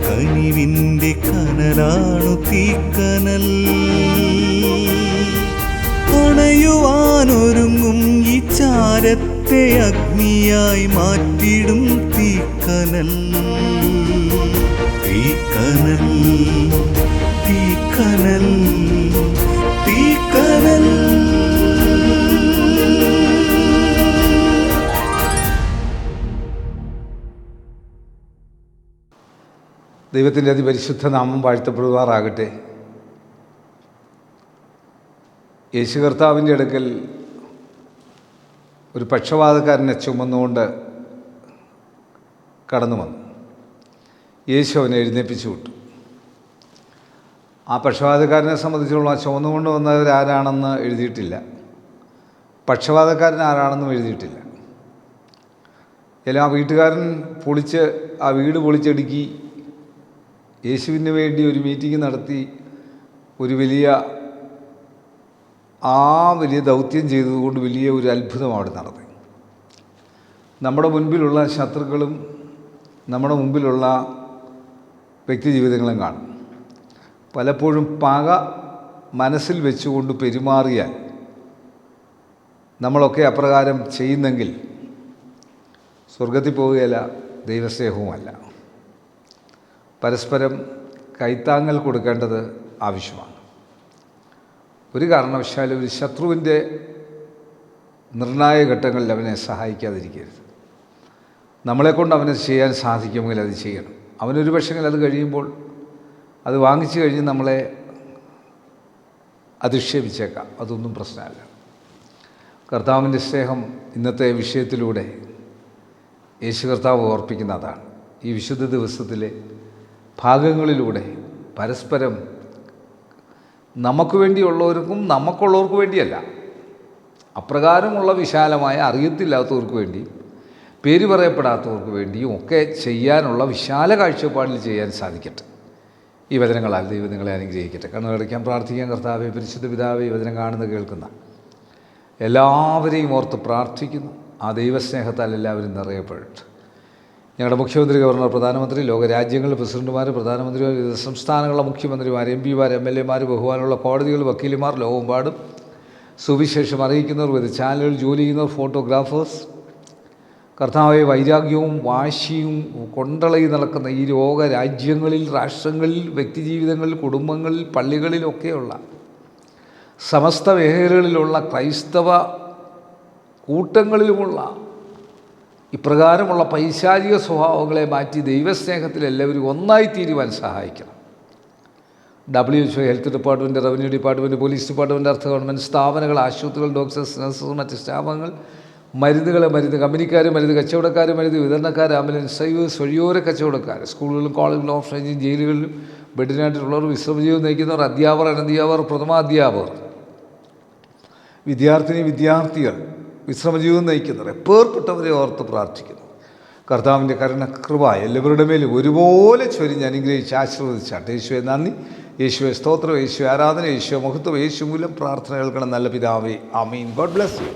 കനിവിൻ്റെ കനലാണു തീക്കനൽ. അണയുവാനൊരുങ്ങും ഈ ചാരത്തെ അഗ്നിയായി മാറ്റിടും തീക്കനൽ. തീക്കനൽ, തീക്കനൽ, തീക്കനൽ. ദൈവത്തിൻ്റെ അതിപരിശുദ്ധ നാമം വാഴ്ത്തപ്പെടുവാറാകട്ടെ. യേശു കർത്താവിൻ്റെ അടുക്കൽ ഒരു പക്ഷവാതക്കാരനെ ചുമന്നുകൊണ്ട് കടന്നു വന്നു. യേശു അവനെ എഴുന്നേൽപ്പിച്ചു വിട്ടു. ആ പക്ഷവാതക്കാരനെ സംബന്ധിച്ചുള്ള ചുമന്നുകൊണ്ട് വന്നവരാരാണെന്ന് എഴുതിയിട്ടില്ല, പക്ഷവാതക്കാരൻ ആരാണെന്നും എഴുതിയിട്ടില്ല. ആ വീട്ടുകാരൻ ആ വീട് പൊളിച്ചടുക്കി യേശുവിന് വേണ്ടി ഒരു മീറ്റിംഗ് നടത്തി ഒരു വലിയ ദൗത്യം ചെയ്തതുകൊണ്ട് വലിയ ഒരു അത്ഭുതം അവിടെ നടത്തി. നമ്മുടെ മുൻപിലുള്ള ശത്രുക്കളും നമ്മുടെ മുമ്പിലുള്ള വ്യക്തി ജീവിതങ്ങളും കാണും. പലപ്പോഴും പക മനസ്സിൽ വെച്ചുകൊണ്ട് പെരുമാറിയാൽ നമ്മളൊക്കെ അപ്രകാരം ചെയ്യുന്നെങ്കിൽ സ്വർഗത്തിൽ പോവുകയല്ല, ദൈവസ്നേഹവുമല്ല. പരസ്പരം കൈത്താങ്ങൽ കൊടുക്കേണ്ടത് ആവശ്യമാണ്. ഒരു കാരണവശാലും ഒരു ശത്രുവിൻ്റെ നിർണായക ഘട്ടങ്ങളിൽ അവനെ സഹായിക്കാതിരിക്കരുത്. നമ്മളെക്കൊണ്ട് അവന് ചെയ്യാൻ സാധിക്കുമെങ്കിൽ അത് ചെയ്യണം. അവനൊരു പക്ഷെങ്കിൽ അത് കഴിയുമ്പോൾ അത് വാങ്ങിച്ചു കഴിഞ്ഞ് നമ്മളെ അധിക്ഷേപിച്ചേക്കാം, അതൊന്നും പ്രശ്നമല്ല. കർത്താവിൻ്റെ സ്നേഹം ഇന്നത്തെ വിഷയത്തിലൂടെ യേശു കർത്താവ് ഓർപ്പിക്കുന്ന അതാണ്. ഈ വിശുദ്ധ ദിവസത്തിലെ ഭാഗങ്ങളിലൂടെ പരസ്പരം നമുക്ക് വേണ്ടിയുള്ളവർക്കും നമുക്കുള്ളവർക്ക് വേണ്ടിയല്ല, അപ്രകാരമുള്ള വിശാലമായ അറിയത്തില്ലാത്തവർക്ക് വേണ്ടിയും പേര് പറയപ്പെടാത്തവർക്ക് വേണ്ടിയും ഒക്കെ ചെയ്യാനുള്ള വിശാല കാഴ്ചപ്പാടിൽ ചെയ്യാൻ സാധിക്കട്ടെ. ഈ വചനങ്ങളാൽ ദൈവം നിങ്ങളെ അനുഗ്രഹിക്കട്ടെ. കണ്ണുകടയ്ക്കാൻ പ്രാർത്ഥിക്കാൻ. കർത്താവേ, പരിശുദ്ധ പിതാവേ, ഈ വചനം കാണുന്ന കേൾക്കുന്ന എല്ലാവരെയും ഓർത്ത് പ്രാർത്ഥിക്കുന്നു. ആ ദൈവസ്നേഹത്താൽ എല്ലാവരും നിറയപ്പെടട്ടെ. ഞങ്ങളുടെ മുഖ്യമന്ത്രി, ഗവർണർ, പ്രധാനമന്ത്രി, ലോകരാജ്യങ്ങളുടെ പ്രസിഡന്റുമാർ, പ്രധാനമന്ത്രിമാർ, വിവിധ സംസ്ഥാനങ്ങളിലെ മുഖ്യമന്ത്രിമാർ, എംപിമാർ, MLA മാർ, ബഹുമാനമുള്ള കോടതികൾ, വക്കീലുമാർ, ലോകമെമ്പാടും സുവിശേഷം അറിയിക്കുന്നവർ, വിവിധ ചാനലുകൾ ജോലി ചെയ്യുന്നവർ, ഫോട്ടോഗ്രാഫേഴ്സ്, കർത്താവെ, വൈരാഗ്യവും വാശിയും കൊണ്ടളയി നടക്കുന്ന ഈ രാജ്യങ്ങളിൽ, രാഷ്ട്രങ്ങളിൽ, വ്യക്തിജീവിതങ്ങളിൽ, കുടുംബങ്ങളിൽ, പള്ളികളിലൊക്കെയുള്ള സമസ്ത മേഖലകളിലുള്ള ക്രൈസ്തവ കൂട്ടങ്ങളിലുമുള്ള ഇപ്രകാരമുള്ള പൈശാചിക സ്വഭാവങ്ങളെ മാറ്റി ദൈവസ്നേഹത്തിൽ എല്ലാവരും ഒന്നായിത്തീരുവാൻ സഹായിക്കണം. WHO, health department, revenue department, police department, അർദ്ധ ഗവൺമെൻറ് സ്ഥാപനങ്ങൾ, ആശുപത്രികൾ, ഡോക്ടേഴ്സ്, നഴ്സസ്, മറ്റ് സ്റ്റാഫുകൾ, മരുന്ന് കമ്പനിക്കാർ, മരുന്ന് കച്ചവടക്കാർ, മരുന്ന് വിതരണക്കാർ, ആംബുലൻസ് ഡ്രൈവേഴ്സ്, വഴിയോര കച്ചവടക്കാർ, സ്കൂളുകളിലും കോളേജുകളിലും ഓഫ്ലൈനിലും ജയിലുകളിലും ബെഡിനായിട്ടുള്ളവർ, വിശ്രമജീവൻ നയിക്കുന്നവർ, അധ്യാപകർ, അനധ്യാപകർ, പ്രഥമാധ്യാപകർ, വിദ്യാർത്ഥികൾ, വിശ്രമജീവൻ നയിക്കുന്നവർ, എപ്പേർപ്പെട്ടവരെ ഓർത്ത് പ്രാർത്ഥിക്കുന്നു. കർത്താവിൻ്റെ കരുണകൃപ എല്ലാവരുടെ മേലും ഒരുപോലെ ചൊരിഞ്ഞ് അനുഗ്രഹിച്ച് ആശീർവദിച്ചാട്ടെ. യേശുവെ നന്ദി, യേശുവെ സ്തോത്രം, യേശുവെ ആരാധന, യേശുവെ മഹത്വം, യേശു മൂലം പ്രാർത്ഥന കേൾക്കണം നല്ല പിതാവേ. ആമീൻ. God bless U.